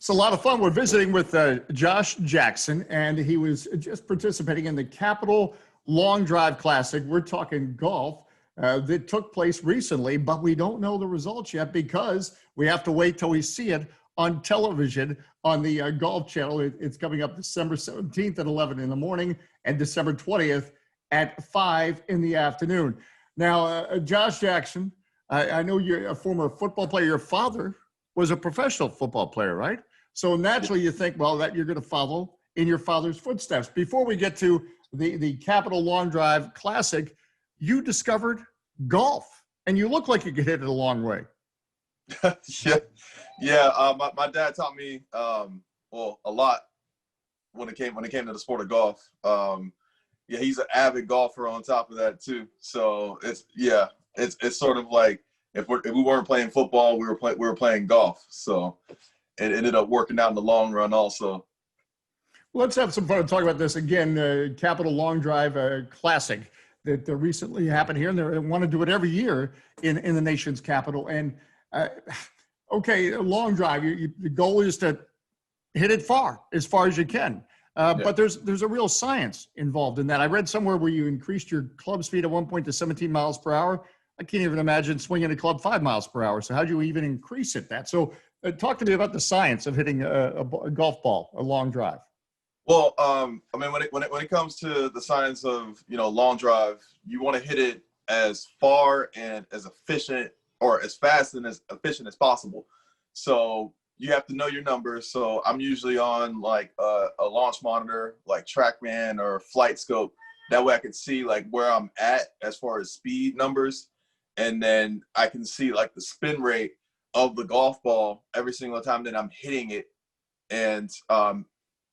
It's a lot of fun. We're visiting with Josh Jackson, and he was just participating in the Capital Long Drive Classic. We're talking golf that took place recently, but we don't know the results yet because we have to wait till we see it on television on the Golf Channel. It's coming up December 17th at 11 in the morning and December 20th at 5 in the afternoon. Now, Josh Jackson, I know you're a former football player. Your father was a professional football player, right? So naturally you think, well, that you're going to follow in your father's footsteps. Before we get to the Capital Long Drive Classic, you discovered golf, and you look like you could hit it a long way. My dad taught me a lot when it came to the sport of golf. He's an avid golfer on top of that too. So it's sort of like if we weren't playing football, we were playing golf. So it ended up working out in the long run also. Let's have some fun and talk about this again. Capital Long Drive Classic that recently happened here, and they want to do it every year in the nation's capital. And okay, long drive. The goal is to hit it far as you can. But there's a real science involved in that. I read somewhere where you increased your club speed at one point to 17 miles per hour. I can't even imagine swinging a club 5 miles per hour. So how do you even increase it that? So talk to me about the science of hitting a golf ball, a long drive. Well, when it comes to the science of, long drive, you want to hit it as far and as efficient or as fast and as efficient as possible. So you have to know your numbers. So I'm usually on like a launch monitor, like TrackMan or Flight Scope. That way I can see like where I'm at as far as speed numbers. And then I can see like the spin rate of the golf ball every single time that I'm hitting it. And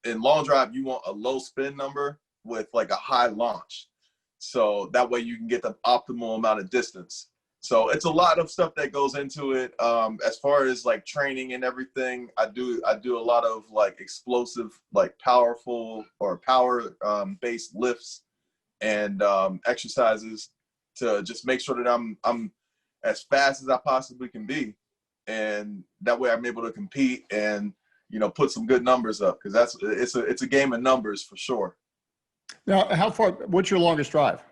in long drive, you want a low spin number with like a high launch. So that way you can get the optimal amount of distance. So it's a lot of stuff that goes into it. As far as like training and everything, I do a lot of like explosive, like powerful or power based lifts and exercises to just make sure that I'm as fast as I possibly can be, and that way I'm able to compete and put some good numbers up, because it's a game of numbers for sure. Now, what's your longest drive?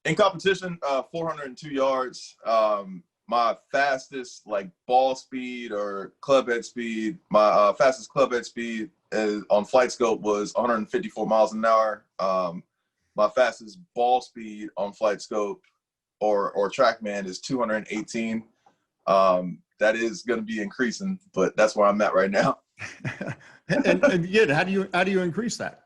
In competition, 402 yards. My fastest like ball speed or club head speed, my fastest club head speed on Flight Scope was 154 miles an hour. My fastest ball speed on Flight Scope or TrackMan is 218. That is going to be increasing, but that's where I'm at right now. and yet, how do you increase that?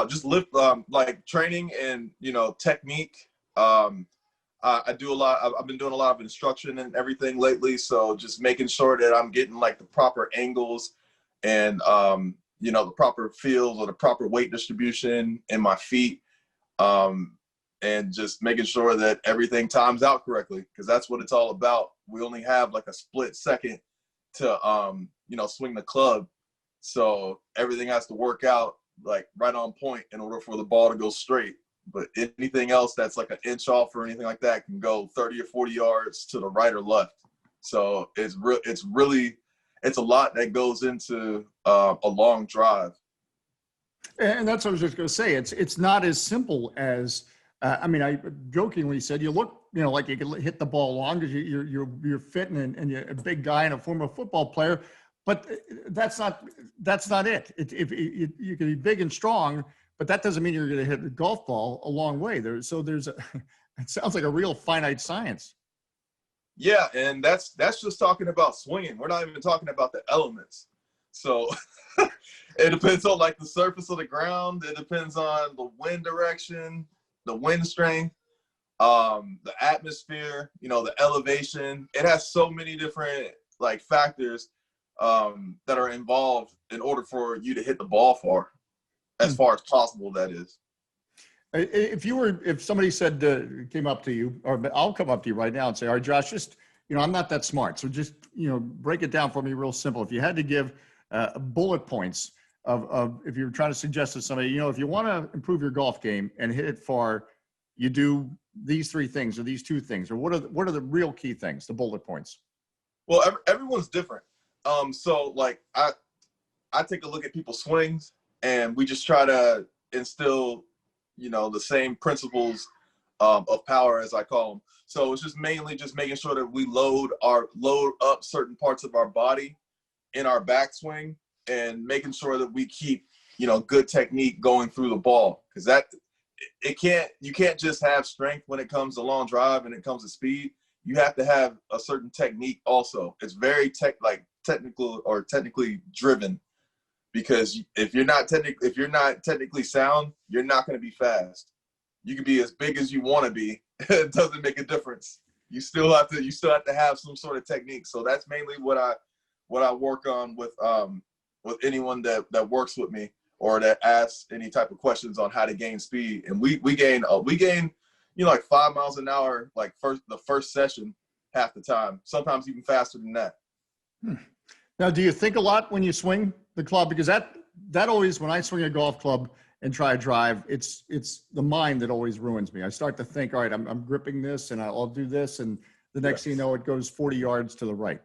Just lift, like training and technique. I do a lot. I've been doing a lot of instruction and everything lately, so just making sure that I'm getting like the proper angles and the proper feels or the proper weight distribution in my feet, and just making sure that everything times out correctly, because that's what it's all about. We only have like a split second to swing the club, so everything has to work out like right on point in order for the ball to go straight. But anything else that's like an inch off or anything like that can go 30 or 40 yards to the right or left. So it's a lot that goes into a long drive. And that's what I was just going to say. It's not as simple as I jokingly said you look like you can hit the ball long because you're fit and you're a big guy and a former football player, but that's not it. You can be big and strong, but that doesn't mean you're going to hit a golf ball a long way. It sounds like a real finite science. Yeah, and that's just talking about swinging. We're not even talking about the elements. So it depends on like the surface of the ground. It depends on the wind direction, the wind strength, the atmosphere, the elevation. It has so many different like factors that are involved in order for you to hit the ball far as possible, that is. If somebody said, came up to you, or I'll come up to you right now and say, all right, Josh, just, I'm not that smart. So just, break it down for me real simple. If you had to give bullet points of if you're trying to suggest to somebody, if you want to improve your golf game and hit it far, you do these 3 things or these 2 things, or what are the real key things, the bullet points? Well, everyone's different. So like I take a look at people's swings, and we just try to instill, the same principles of power, as I call them. So it's just mainly just making sure that we load up certain parts of our body in our backswing, and making sure that we keep, good technique going through the ball, because you can't just have strength when it comes to long drive and it comes to speed. You have to have a certain technique also. It's very technical or technically driven, because if you're not technically sound, you're not going to be fast. You can be as big as you want to be. It doesn't make a difference. You still have to have some sort of technique. So that's mainly what I work on with anyone that works with me, or that asks any type of questions on how to gain speed. And we gain like 5 miles an hour, like the first session, half the time, sometimes even faster than that. Now, do you think a lot when you swing the club? Because that always, when I swing a golf club and try a drive, it's the mind that always ruins me. I start to think, all right, I'm gripping this and I'll do this, and the next thing you know, it goes 40 yards to the right.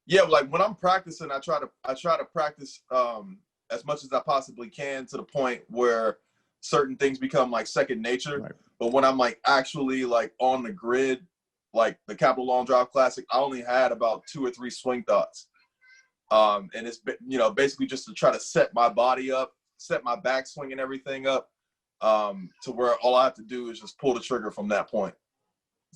Yeah, like when I'm practicing, I try to practice as much as I possibly can, to the point where certain things become like second nature. Right. But when I'm like actually like on the grid, like the Capital Long Drive Classic, I only had about 2 or 3 swing thoughts. And it's, basically just to try to set my body up, set my backswing and everything up, to where all I have to do is just pull the trigger from that point.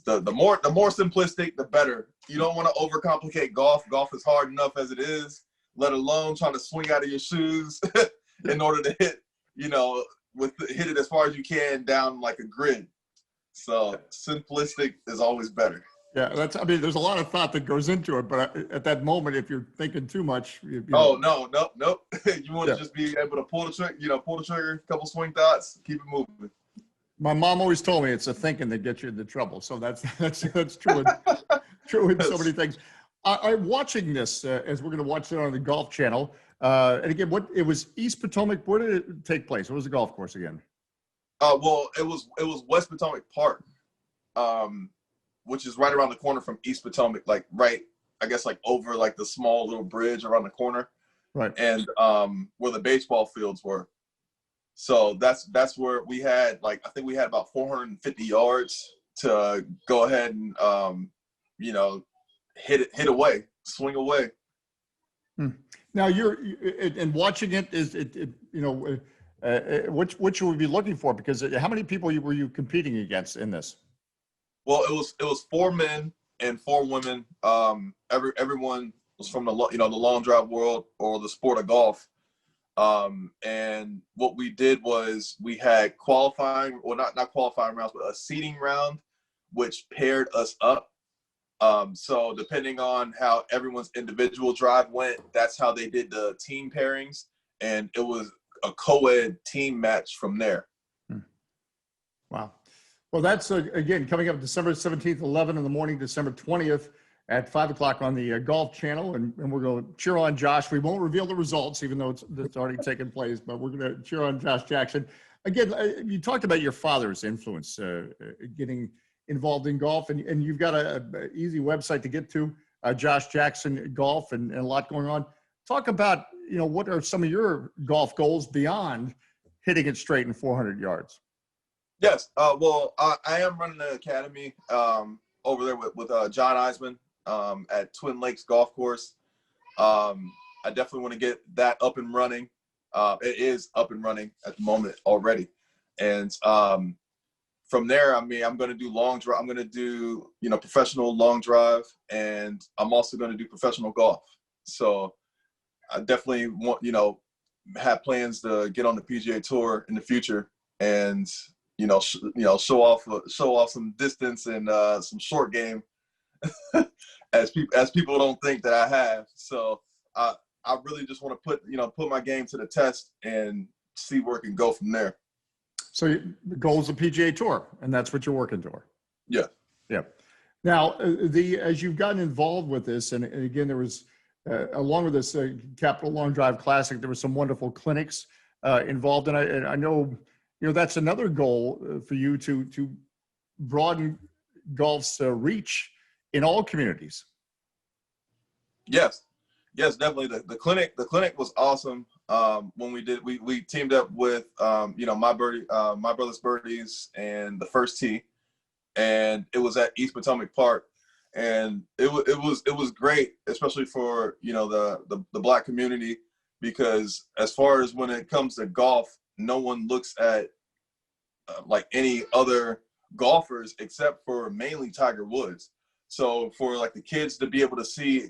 The more simplistic, the better. You don't want to overcomplicate golf. Golf is hard enough as it is, let alone trying to swing out of your shoes in order to hit it as far as you can down like a grid. So simplistic is always better. Yeah, there's a lot of thought that goes into it, but at that moment, if you're thinking too much, no. You want to just be able to pull the trigger, couple swing thoughts, keep it moving. My mom always told me it's the thinking that gets you into trouble. So that's true. True in so many things. I'm watching this as we're going to watch it on the Golf Channel. And again, it was East Potomac. Where did it take place? What was the golf course again? Well, it was West Potomac Park, which is right around the corner from East Potomac, like right, I guess, like over like the small little bridge around the corner, right? And where the baseball fields were. So that's where we had, like, I think we had about 450 yards to go ahead and hit away, swing away. Now and watching it, is it which you would be looking for, because how many people were you competing against in this? Well, it was 4 men and 4 women. Everyone was from the long drive world, or the sport of golf. And what we did was we had qualifying, or not qualifying rounds, but a seeding round, which paired us up. So depending on how everyone's individual drive went, that's how they did the team pairings, and it was a co-ed team match from there. Wow. Well, that's again coming up December 17th, 11 in the morning, December 20th at 5 o'clock on the Golf Channel, and we're going to cheer on Josh. We won't reveal the results, even though it's already taken place, but we're going to cheer on Josh Jackson. Again, you talked about your father's influence, getting involved in golf, and you've got a easy website to get to, Josh Jackson Golf, and a lot going on. Talk about, what are some of your golf goals beyond hitting it straight in 400 yards? Yes. Well, I am running an academy over there with John Eisman at Twin Lakes Golf Course. I definitely want to get that up and running. It is up and running at the moment already. And from there, I'm going to do long drive. I'm going to do, professional long drive, and I'm also going to do professional golf. So I definitely want, have plans to get on the PGA Tour in the future, and show off some distance and some short game, as people don't think that I have. So I really just want to put my game to the test and see where it can go from there. So the goal is the PGA Tour, and that's what you're working toward. Yeah. Yeah. Now, as you've gotten involved with this, and again, there was along with this Capital Long Drive Classic, there were some wonderful clinics involved, and I know. That's another goal for you to broaden golf's reach in all communities. Yes. Yes, definitely. The clinic was awesome. When we teamed up with my brother's birdies and the First Tee, and it was at East Potomac Park, and it was great, especially for the Black community, because as far as when it comes to golf, no one looks at like any other golfers except for mainly Tiger Woods. So for like the kids to be able to see,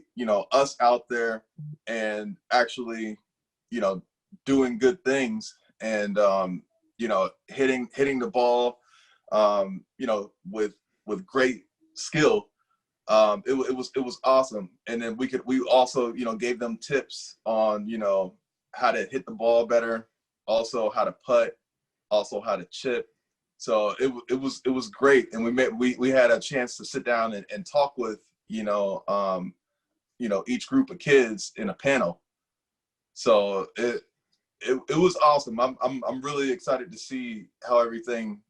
us out there and actually, doing good things and, hitting the ball, with great skill. It was awesome. And then we also, gave them tips on, how to hit the ball better, also how to putt, also how to chip. So it was great, and we had a chance to sit down and talk with each group of kids in a panel. So it was awesome. I'm really excited to see how everything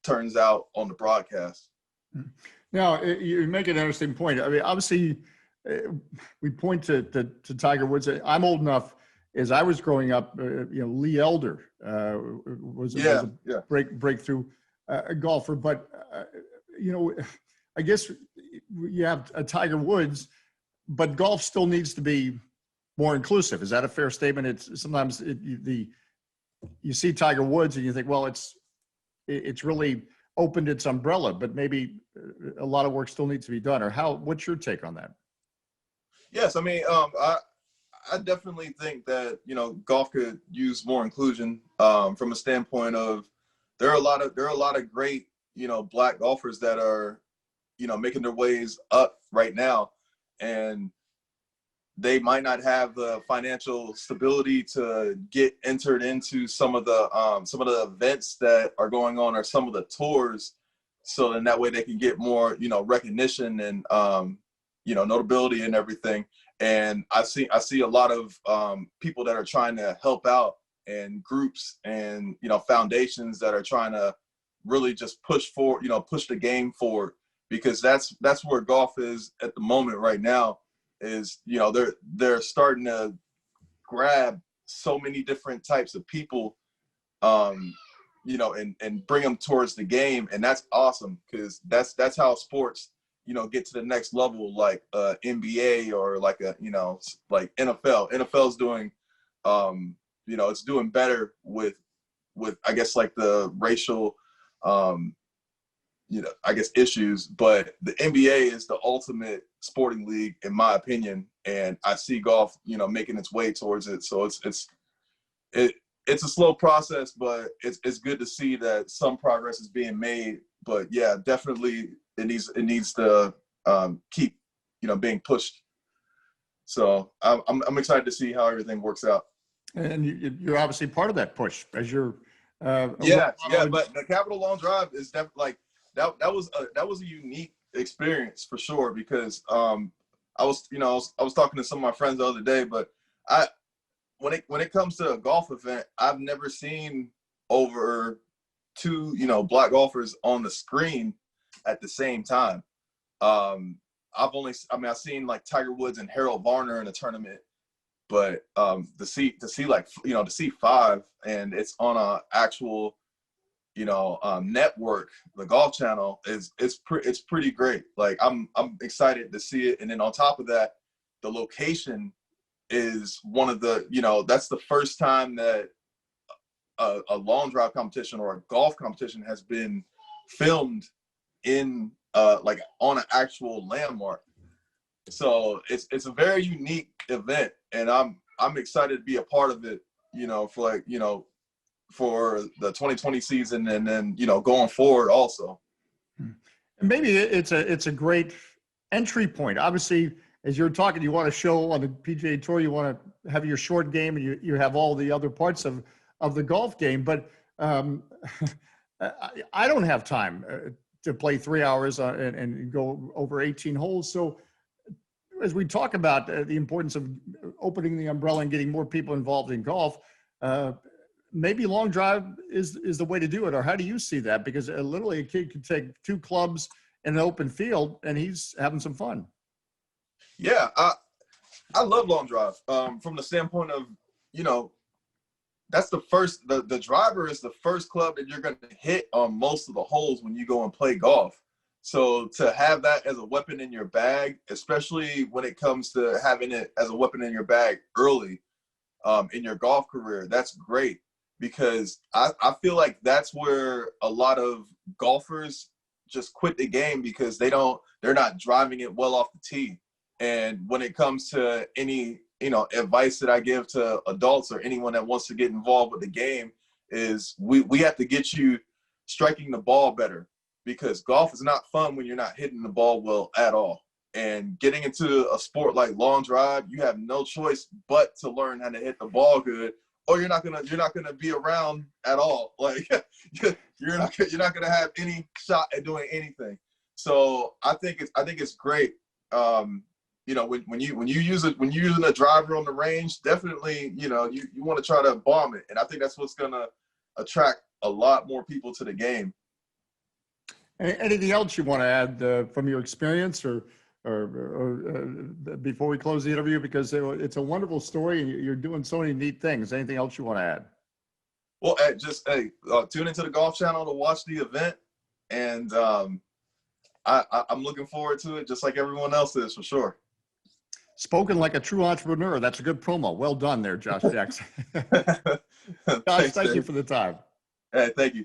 turns out on the broadcast. Now, you make an interesting point. I mean, obviously, we point to Tiger Woods. I'm old enough, as I was growing up, Lee Elder was a breakthrough golfer. But, I guess you have a Tiger Woods, but golf still needs to be more inclusive. Is that a fair statement? It's sometimes you see Tiger Woods and you think, well, it's really opened its umbrella, but maybe a lot of work still needs to be done. Or what's your take on that? Yes, I mean, I definitely think that golf could use more inclusion from a standpoint of there are a lot of great Black golfers that are making their ways up right now, and they might not have the financial stability to get entered into some of the events that are going on, or some of the tours, so then that way they can get more recognition and notability and everything. And I see a lot of people that are trying to help out, and groups and foundations that are trying to really just push the game forward, because that's where golf is at the moment right now. Is they're starting to grab so many different types of people, and bring them towards the game, and that's awesome, because that's how sports get to the next level, like NBA or like like NFL. NFL's doing it's doing better with I guess like the racial I guess issues, but the NBA is the ultimate sporting league in my opinion, and I see golf making its way towards it. So it's a slow process, but it's good to see that some progress is being made. But yeah, definitely it needs to keep being pushed. So I'm excited to see how everything works out. And you're obviously part of that push as you're. But the Capital Long Drive is definitely like that was a unique experience for sure, because I was talking to some of my friends the other day, but when it comes to a golf event, I've never seen over two Black golfers on the screen at the same time. I've seen like Tiger Woods and Harold Varner in a tournament, but to see five, and it's on a actual network, the Golf Channel, it's pretty great. Like I'm excited to see it, and then on top of that, the location is one of the that's the first time that a long drive competition or a golf competition has been filmed in like on an actual landmark. So it's a very unique event, and I'm excited to be a part of it, for the 2020 season, and then going forward also. And maybe it's a great entry point. Obviously, as you're talking, you want to show on the PGA Tour, you want to have your short game, and you have all the other parts of the golf game. But I don't have time to play 3 hours and go over 18 holes. So as we talk about the importance of opening the umbrella and getting more people involved in golf, maybe long drive is the way to do it. Or how do you see that? Because literally a kid could take two clubs in an open field and he's having some fun. Yeah, I love long drive. From the standpoint of, you know, that's the first, the driver is the first club that you're going to hit on most of the holes when you go and play golf. So to have that as a weapon in your bag, especially when it comes to having it as a weapon in your bag early in your golf career, that's great, because I feel like that's where a lot of golfers just quit the game because they're not driving it well off the tee. And when it comes to any, you know, advice that I give to adults or anyone that wants to get involved with the game is we have to get you striking the ball better, because golf is not fun when you're not hitting the ball well at all. And getting into a sport like long drive, you have no choice but to learn how to hit the ball good, or you're not gonna be around at all. Like you're not gonna have any shot at doing anything. So I think it's great. You know, when you're using a driver on the range, definitely, you know, you want to try to bomb it, and I think that's what's gonna attract a lot more people to the game. Anything else you want to add from your experience, or before we close the interview? Because it's a wonderful story, and you're doing so many neat things. Anything else you want to add? Well, tune into the Golf Channel to watch the event, and I'm looking forward to it, just like everyone else is, for sure. Spoken like a true entrepreneur. That's a good promo. Well done there, Josh Jackson. Josh, Thanks, thank you Dave. for the time. Hey, thank you.